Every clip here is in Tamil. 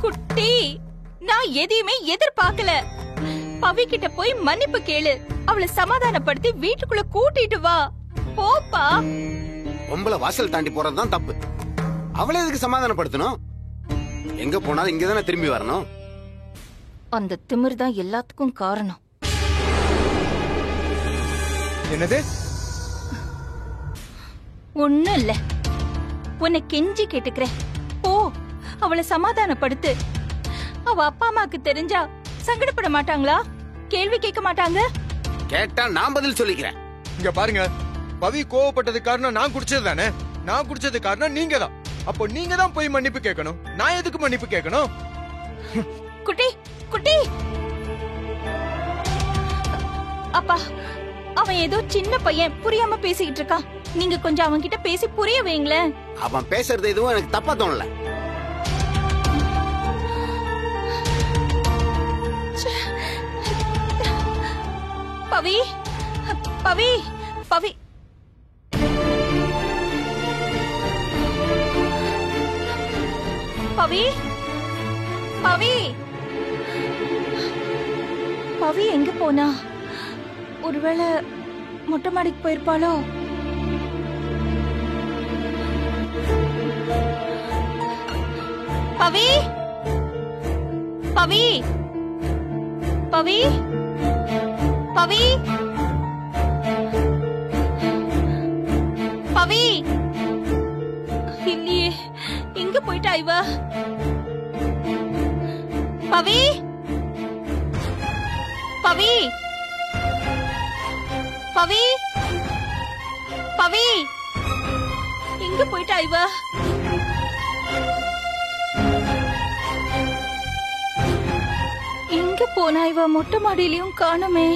குட்டி, நான் எதையுமே எதிர்பார்க்கல. பவி கிட்ட போய் மன்னிப்பு கேளு, அவளை சமாதானப்படுத்தி வீட்டுக்குள்ள கூட்டிட்டு வா. போப்பா. பொம்பளை வாசல் தாண்டி போறதுதான் தப்பு. அவளை எதுக்கு சமாதானப்படுத்தணும்? எங்க போனாலும் இங்கதானே திரும்பி வரணும். அந்த திமிர் தான் எல்லாத்துக்கும் காரணம். என்னது? ஒண்ணும் இல்ல, உன்னை கெஞ்சி கேட்டுக்கிறேன். போ, அவளை சமாதானப்படுத்து. அவ அப்பா அம்மாக்கு தெரிஞ்சா சங்கடப்பட மாட்டாங்களா? கேள்வி கேட்க மாட்டாங்க? கேட்டா நான் பதில் சொல்லிக்கிறேன். இங்க பாருங்க, பவி கோவப்பட்டது காரணம் நான் குடிச்சது தானே. நான் குடிச்சது காரணம் நீங்க தான். அப்போ நீங்க தான் போய் மன்னிப்பு கேட்கணும். நான் எதுக்கு மன்னிப்பு கேட்கணும்? குட்டி குட்டி, அப்பா, அவன் ஏதோ சின்ன பையன், புரியாம பேசிக்கிட்டு இருக்கான். நீங்க கொஞ்சம் அவன் கிட்ட பேசி புரிய வைங்களேன். அவன் பேசுறது எதுவும் எனக்கு தப்பா தோணல. பவி, பவி, பவி. பவி, பவி, பவி எங்க போனா? ஒருவேளை மொட்டை மாடிக்கு போயிருப்பாளோ? பவி, பவி, பவி, பவி, பவி. இல்லையே, எங்க போயிட்டா இவ? பவி, பவி, பவி, பவி, எங்க போயிட்டா இவ? எங்க போனா இவ? மொட்டை மாடியிலயும் காணுமே.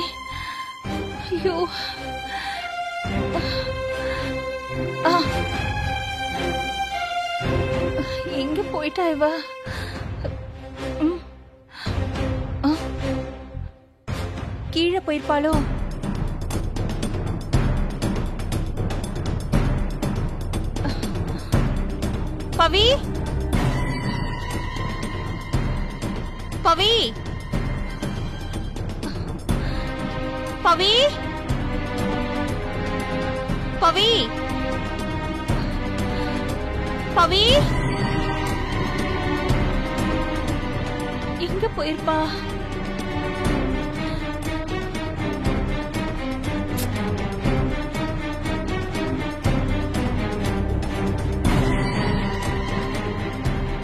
ஐயோ, எங்க போயிட்டா இவ? கீழே போயிருப்பாளோ? பவி, பவி, பவி, பவி, பவி, எங்க போயிருப்பா?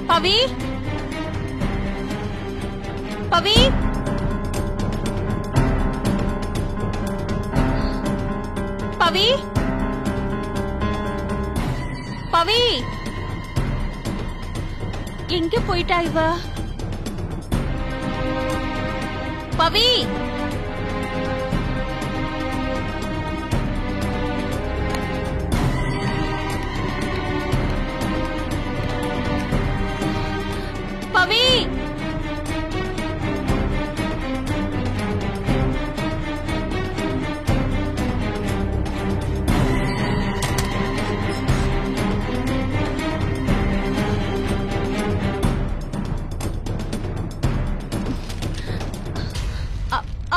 பவி, பவி, பவி, பவி, எங்க போயிட்டா இவ? பவி, பவி,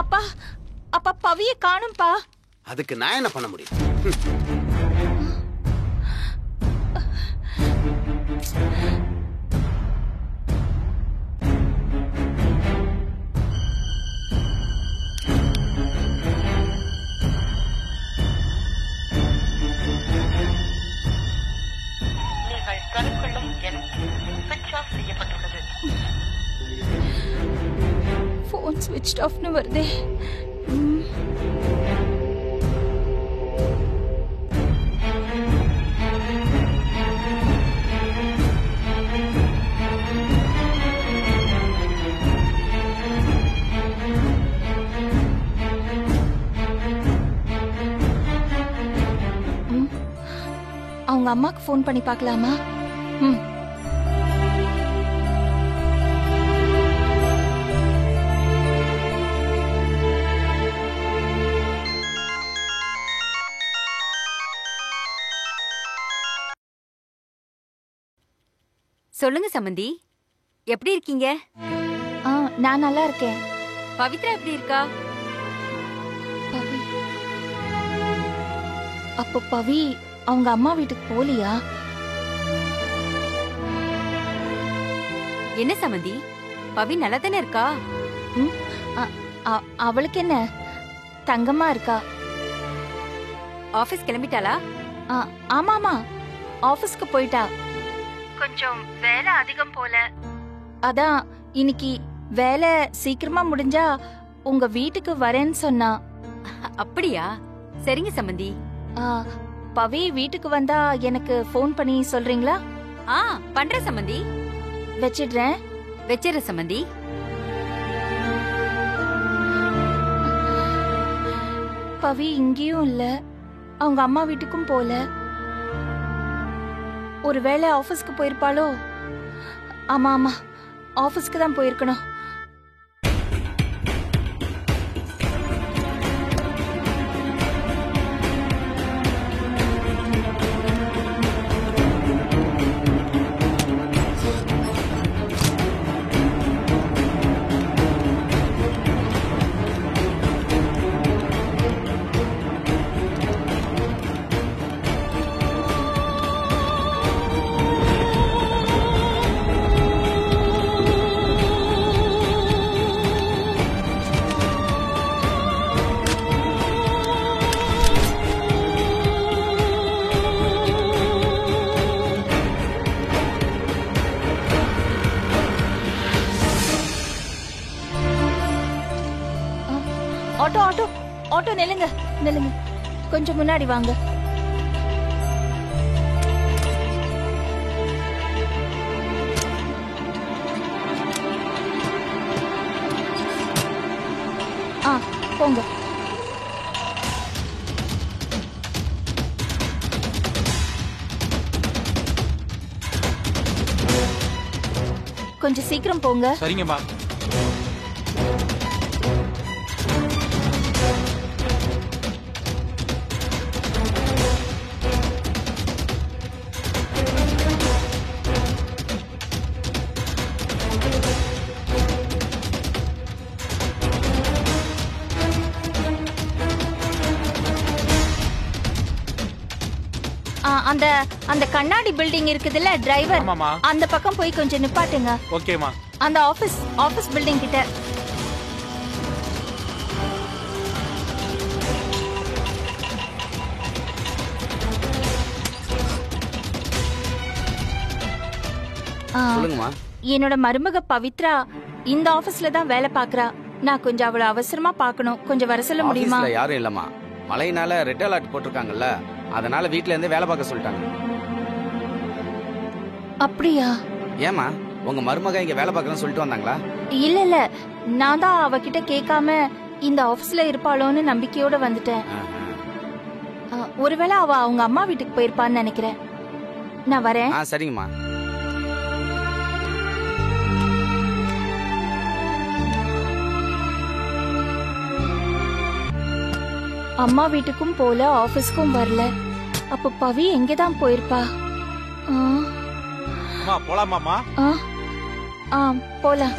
அப்பா, அப்பா, பவிய காணும்பா. அதுக்கு நான் என்ன பண்ண முடியும்? போன் ஸ்விட்ச் ஆஃப்னு வருதே. அவங்க அம்மாக்கு போன் பண்ணி பார்க்கலாமா? சொல்லுங்க சம்பந்தி. எப்படி இருக்கீங்க? நான் நல்லா இருக்கேன். பவித்ரா எப்படி இருக்கா? பவி, அப்போ பவி அவங்க அம்மா வீட்டுக்கு போலியா? என்ன சமந்தி, பவி நல்லா தானே இருக்கா? அவளுக்கு என்ன, தங்கமா இருக்கா. ஆபீஸ் கிளம்பிட்டாளா? ஆமாமா, ஆபீஸ்க்கு போயிட்டா. கொஞ்சம் வேலை அதிகம் போல, அதான் இன்னைக்கு வேலை சீக்கிரமா முடிஞ்சா உங்க வீட்டுக்கு வரேன்னு சொன்னா. அப்படியா? சரிங்க சம்பந்தி. பவி வீட்டுக்கு வந்தா எனக்கு ஃபோன் பண்ணி சொல்றீங்களா? பண்றேன் சம்பந்தி. வச்சிடுறேன். வச்சிடுற சம்பந்தி. பவி இங்கேயும் இல்ல, அவங்க அம்மா வீட்டுக்கும் போல. ஒருவேளை ஆபீஸ்க்கு போயிருப்பாளோ? ஆமா ஆமா, ஆபீஸ்க்கு தான் போயிருக்கணும். ஆட்டோ ஆட்டோ ஆட்டோ, நில்லுங்க நில்லுங்க, கொஞ்சம் முன்னாடி வாங்க. போங்க. கொஞ்சம் சீக்கிரம் போங்க. சரிங்கம்மா. அந்த அந்த கண்ணாடி பில்டிங் இருக்குதுல்ல, டிரைவர், அந்த பக்கம் போய் கொஞ்சம் நிப்பாட்டுங்க. ஓகேமா. அந்த ஆபீஸ் பில்டிங் கிட்ட. சொல்லுங்கம்மா. என்னோட மருமக பவித்ரா இந்த ஆபீஸ்ல தான் வேலை பாக்குறா. நான் கொஞ்சம் அவளை அவசரமா பார்க்கணும். கொஞ்சம் வர சொல்ல முடியுமா? ஆபீஸ்ல யாரும் இல்லம்மா, மழையினால ரெட் அலர்ட் போட்டிருக்காங்கல்ல, அதனால வீட்ல இருந்து வேலை பார்க்க சொல்லிட்டாங்க. அப்படியா? ஏமா, உங்க மருமக இங்க வேலை பார்க்கறன்னு சொல்லிட்டு வந்தாங்களா? இல்ல இல்ல, நான் தான் அவகிட்ட கேட்காம இந்த ஆபீஸ்ல இருப்பாளோன்னு நம்பிக்கையோட வந்துட்டேன். ஒருவேளை அவ அவங்க அம்மா வீட்டுக்கு போயிருப்பான்னு நினைக்கிறேன். நான் வரேன். சரிங்கம்மா. அம்மா வீட்டுக்கும் போல, ஆபீஸ்க்கும் வரல. அப்ப பவி எங்கதான் போயிருப்பா? போலாமாமா? போலாம்.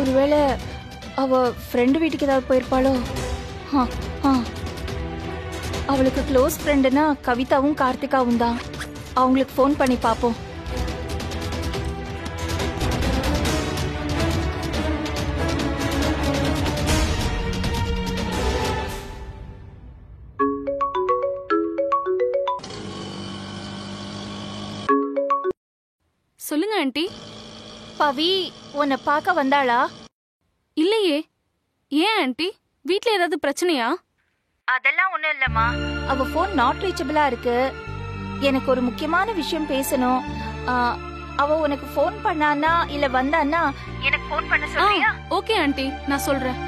ஒருவேளை அவ ஃப்ரெண்டு வீட்டுக்கு ஏதாவது போயிருப்பாளோ? அவளுக்கு க்ளோஸ் ஃப்ரெண்டுனா கவிதாவும் கார்த்திகாவும் தான். அவங்களுக்கு ஃபோன் பண்ணி பாப்போம். சொல்லுங்க ஆண்டி. பவி உன்னை பார்க்க வந்தாளா? இல்லையே. ஏன் ஆண்டி, வீட்ல ஏதாவது பிரச்சனையா? அதெல்லாம் ஒண்ணும் இல்லம்மா. அவ போன் நாட் ரீச்சபிளா இருக்கு. எனக்கு ஒரு முக்கியமான விஷயம் பேசணும். அவ உனக்கு போன் பண்ணானா இல்ல வந்தானா எனக்கு போன் பண்ண சொல்றியா? ஓகே ஆண்டி, நான் சொல்றேன்.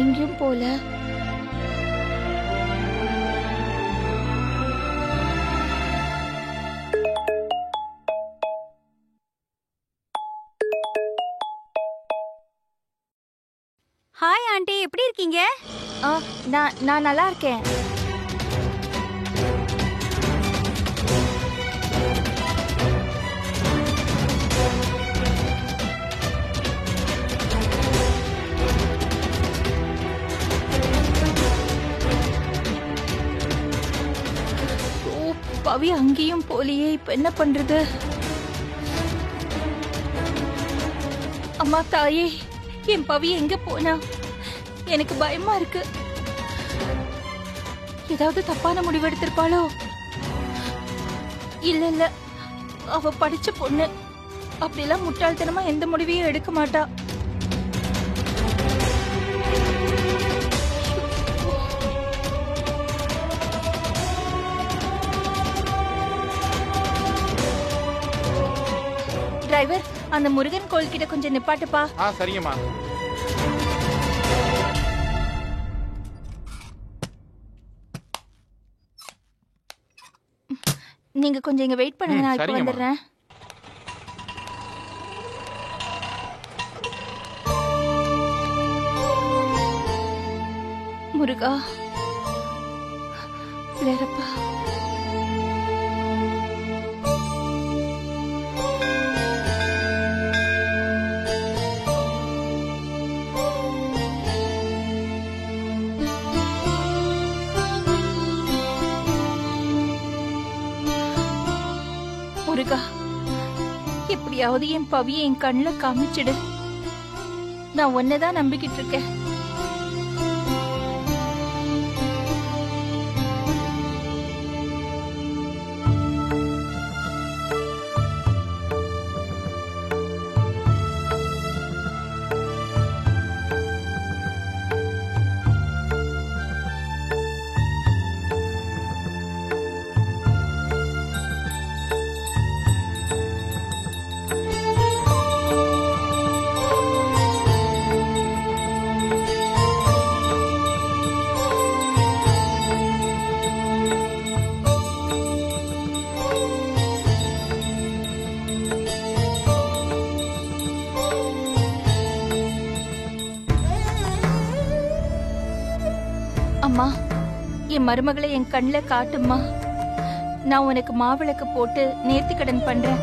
எங்கேயும் போல. ஆண்டி எப்படி இருக்கீங்க? நான் நல்லா இருக்கேன். பவி அங்கேயும் போலியே, இப்ப என்ன பண்றது? அம்மா தாயே, என் பவி எங்க போனா? எனக்கு பயமா இருக்கு. ஏதாவது தப்பான முடிவு எடுத்திருப்பாளோ? இல்ல, அவ படிச்ச பொண்ணு. அப்படிலாம் முட்டாள்தனமா எந்த முடிவையும் எடுக்க மாட்டா. டிரைவர், அந்த முருகன் கோயில் கிட்ட கொஞ்சம் நிப்பாட்டுப்பா. சரிங்கம்மா. நீங்க கொஞ்சம் இங்க வெயிட் பண்ணுங்க, நான் இப்ப வந்துடுறேன். முருகா, பிள்ளையப்பா. முருகா, எப்படியாவது என் பவியை என் கண்ணுல காமிச்சிடு. நான் ஒன்னதான் நம்பிக்கிட்டு இருக்கேன். அம்மா, என் மருமகளை என் கண்ணுல காட்டும்மா. நான் உனக்கு மாவிளக்கு போட்டு நேர்த்தி கடன் பண்றேன்.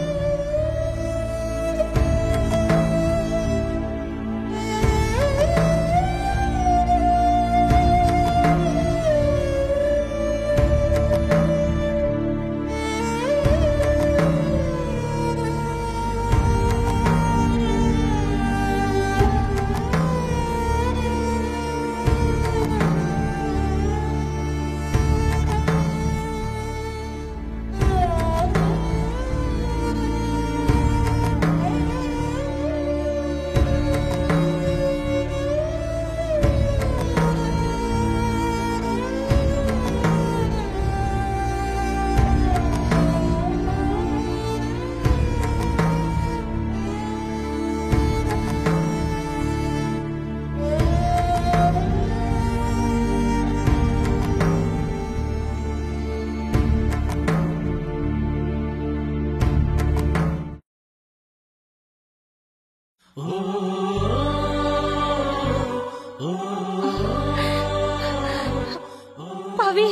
பவி,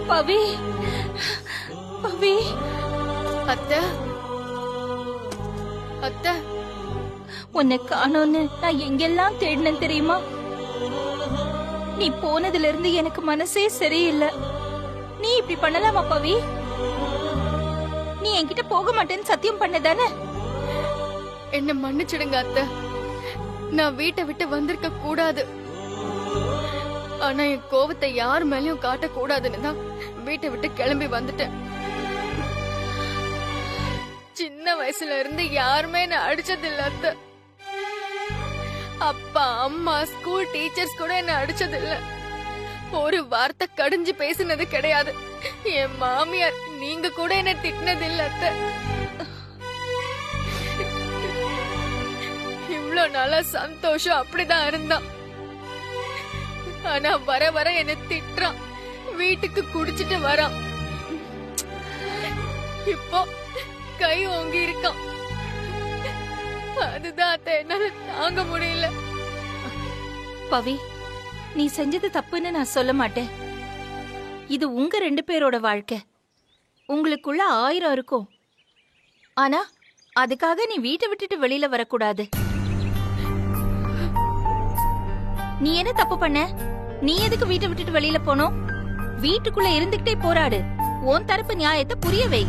பவி, பவி. அத்தை, அத்தை, உன்னை காணோன்னு நான் எங்கெல்லாம் தேடினேன் தெரியுமா? நீ போனதுல இருந்து எனக்கு மனசே சரியில்லை. நீ இப்படி பண்ணலாமா பவி? நீ என்கிட்ட போக மாட்டேன்னு சத்தியம் பண்ணதானே? என்ன மன்னிச்சிடுங்க அத்தை. நான் வீட்டை விட்டு வந்திருக்க கூடாது. ஆனா என் கோவத்தை யார் மேலயும் காட்ட கூடாதுன்னு தான் வீட்டை விட்டு கிளம்பி வந்துட்டேன். சின்ன வயசுல இருந்து யாருமே என்ன அடிச்சது இல்ல அத்தை. அப்பா, அம்மா, ஸ்கூல் டீச்சர்ஸ் கூட என்ன அடிச்சது இல்ல. ஒரு வார்த்தை கடிஞ்சு பேசினது கிடையாது. என் மாமியார் நீங்க கூட என்ன திட்டினது இல்ல அத்தை. இவ்ளோ நாளா சந்தோஷம் அப்படிதான் இருந்தான். ஆனா வர வர என்ன திட்டுறான். வீட்டுக்கு குடிச்சிட்டு வரான். இப்போ கை ஓங்கி இருக்கான். அதுதான் அத்தை என்னால தாங்க முடியல. பவி, நீ செஞ்சது தப்புன்னு நான் சொல்ல மாட்டேன். இது உங்க 2 பேரோட வாழ்க்கை. உங்களுக்குள்ள 1000 இருக்கும். ஆனா அதுக்காக நீ வீட்டை விட்டுட்டு வெளியில வரக்கூடாது. நீ என்ன தப்பு பண்ண? நீ எதுக்கு வீட்டை விட்டுட்டு வெளியில போனோம்? வீட்டுக்குள்ள இருந்துகிட்டே போராடு. உன் தரப்பு நியாயத்தை புரிய வை.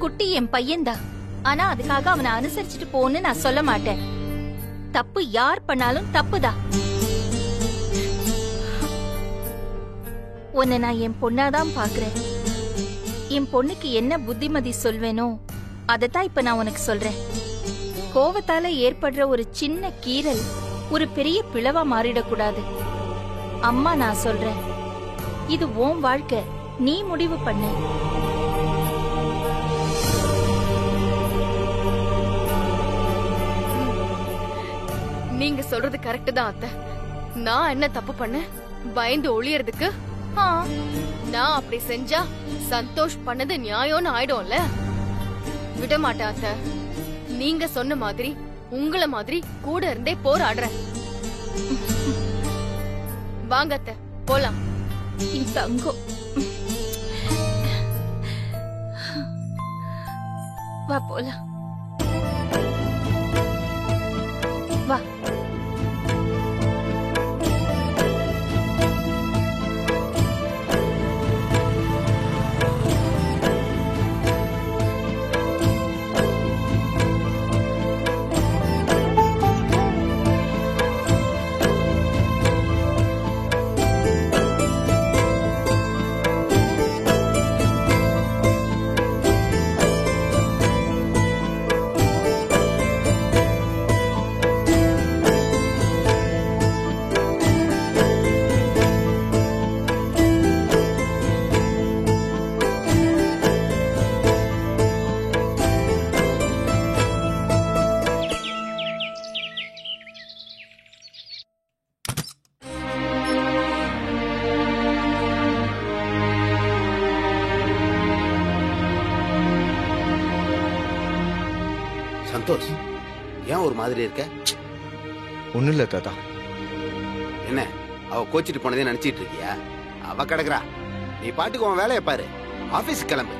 குட்டி என் பையன்தான். ஆனா அதுக்காக அவனை அனுசரிச்சுட்டு போன்னு நான் சொல்ல மாட்டேன். தப்பு யார் பண்ணாலும் தப்புதான். உன்னை நான் என் பொண்ணாதான் பாக்குறேன். என் பொண்ணுக்கு என்ன புத்திமதி சொல்வேனோ அதத்தான் இப்ப நான் உனக்கு சொல்றேன். கோவத்தால ஏற்படுற ஒரு சின்ன கீறல் ஒரு பெரிய பிளவா மாறிடக்கூடாது. அம்மா நான் சொல்றேன், இது உன் வாழ்க்கை. நீ முடிவு பண்ணு. நீங்க சொல்றது கரெக்ட் தான் அத்தை. நான் என்ன தப்பு பண்ண? பயந்து ஒளியறதுக்கு? நான் அப்படி செஞ்சா சந்தோஷ் பண்ணது நியாயம்னு ஆயிடும்ல. விட மாட்டேன் அத்தை. நீங்க சொன்ன மாதிரி உங்களை மாதிரி கூட இருந்தே போராடுறேன். வாங்க அத்தை, போலாம். தங்கம், வா போலாம். வா. சந்தோஷ், ஏன் ஒரு மாதிரி இருக்க? ஒண்ணும் இல்ல தாத்தா. என்ன, அவ கோச்சிட்டு போனதே நினைச்சிட்டு இருக்கியா? அவ கிடக்குறா. நீ பாட்டுக்கு உன் வேலையை பாரு. ஆபீஸ் கிளம்பு.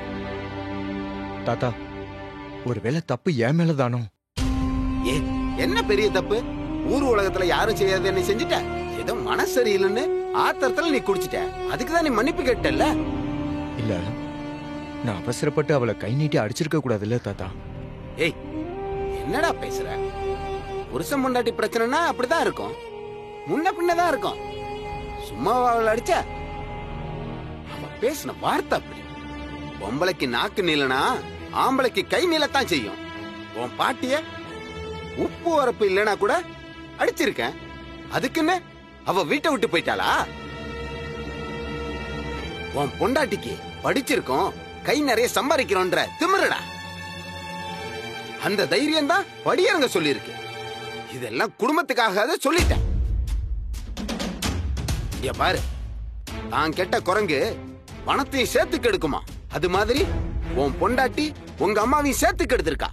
தாத்தா, ஒருவேளை தப்பு என் மேலதானோ? ஏ, என்ன பெரிய தப்பு? ஊர் உலகத்துல யாரும் செய்யாத நீ செஞ்சுட்ட. ஏதோ மனசு சரியில்லைன்னு ஆத்திரத்துல நீ குடிச்சிட்ட. அதுக்குதான் நீ மன்னிப்பு கேட்டல்ல? இல்ல, நான் அவசரப்பட்டு அவளை கை நீட்டி அடிச்சிருக்க கூடாதுல்ல தாத்தா. ஏய், என்னடா பேசுற? புருஷன் பொண்டாட்டி பிரச்சனைனா அப்படிதான் இருக்கும். முன்ன பின்னதான் இருக்கும். சும்மா அவளை அடிச்ச? அவ பேசின வார்த்தை அப்படி. பொம்பளைக்கு நாக்கு நீளனா ஆம்பளைக்கு கை நீளத்தான் செய்யும். உன் பாட்டிய உப்பு வரப்பு இல்லனா கூட அடிச்சிருக்கேன். அதுக்குன்னு அவ வீட்டை விட்டு போயிட்டாளா? உன் பொண்டாட்டிக்கு படிச்சிருக்கோம், கை நிறைய சம்பாதிக்கிறோன்ற திமிரடா. அந்த தைரியம் தான் படியரங்க சொல்லிருக்கு. இதெல்லாம் குடும்பத்துக்காக சொல்லிட்டேன். இங்க பாரு, நான் கெட்ட குரங்கு பணத்தையும் சேர்த்து கெடுக்குமா? அது மாதிரி உன் பொண்டாட்டி உங்க அம்மாவையும் சேர்த்து கெடுத்திருக்கா.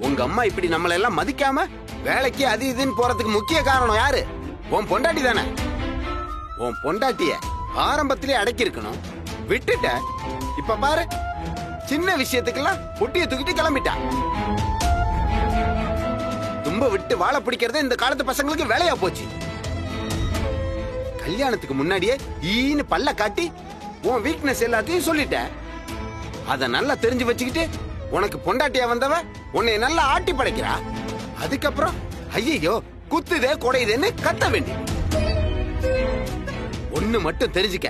உங்க அம்மா இப்படி நம்மள எல்லாம் மதிக்காம வேலைக்கு அது இதுன்னு போறதுக்கு முக்கிய காரணம் யாரு? உன் பொண்டாட்டி தானே. உன் பொண்டாட்டிய ஆரம்பத்திலே அடக்கி இருக்கணும், விட்டுட்ட. இப்ப பாரு, சின்ன விஷயத்துக்கெல்லாம் பொட்டிய தூக்கிட்டு கிளம்பிட்டா. தும்ப விட்டு வாழ பிடிக்கிறது இந்த காலத்து பசங்களுக்கு வேலையா போச்சு. கல்யாணத்துக்கு முன்னாடியே ஈன்னு பல்ல காட்டி உன் வீக்னஸ் எல்லாத்தையும் சொல்லிட்ட. அத நல்லா தெரிஞ்சு வச்சுக்கிட்டு உனக்கு பொண்டாட்டியா வந்தவ உன்னை நல்லா ஆட்டி படைக்கிறா. அதுக்கப்புறம் ஐயோ குத்துதே கொடையுதேன்னு கத்த வேண்டி. ஒண்ணு மட்டும் தெரிஞ்சுக்க,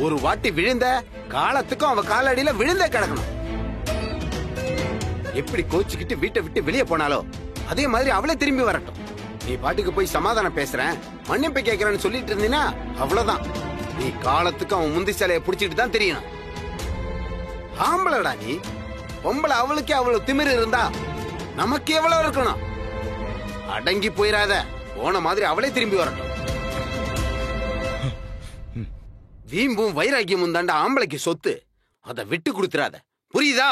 ஒரு வாட்டி விழுந்த காலத்துக்கும் அவ காலடியில விழுந்தே கிடக்கணும். எப்படி கோச்சுக்கிட்டு வீட்டை விட்டு வெளியே போனாலோ அதே மாதிரி அவளே திரும்பி வரட்டும். நீ பாட்டுக்கு போய் சமாதானம் பேசுறேன், மன்னிப்பு கேட்கிறேன்னு சொல்லிட்டு இருந்தீனா அவ்வளவுதான். நீ காலத்துக்கு அவன் முந்தி சிலையை புடிச்சிட்டு தான் தெரியணும். ஆம்பளடா நீ. பொம்பளை அவளுக்கே அவ்வளவு திமிரு இருந்தா நமக்கு எவ்வளவு இருக்கணும்? அடங்கி போயிராத. போன மாதிரி அவளே திரும்பி வரட்டும். வீம்பும் வைராக்கியமும் தாண்டா ஆம்பளைக்கு சொத்து. அதை விட்டு கொடுத்துறாத, புரியுதா?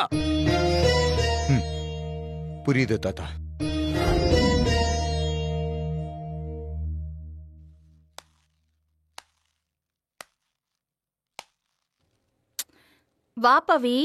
புரியுது தாத்தா. வா பவி.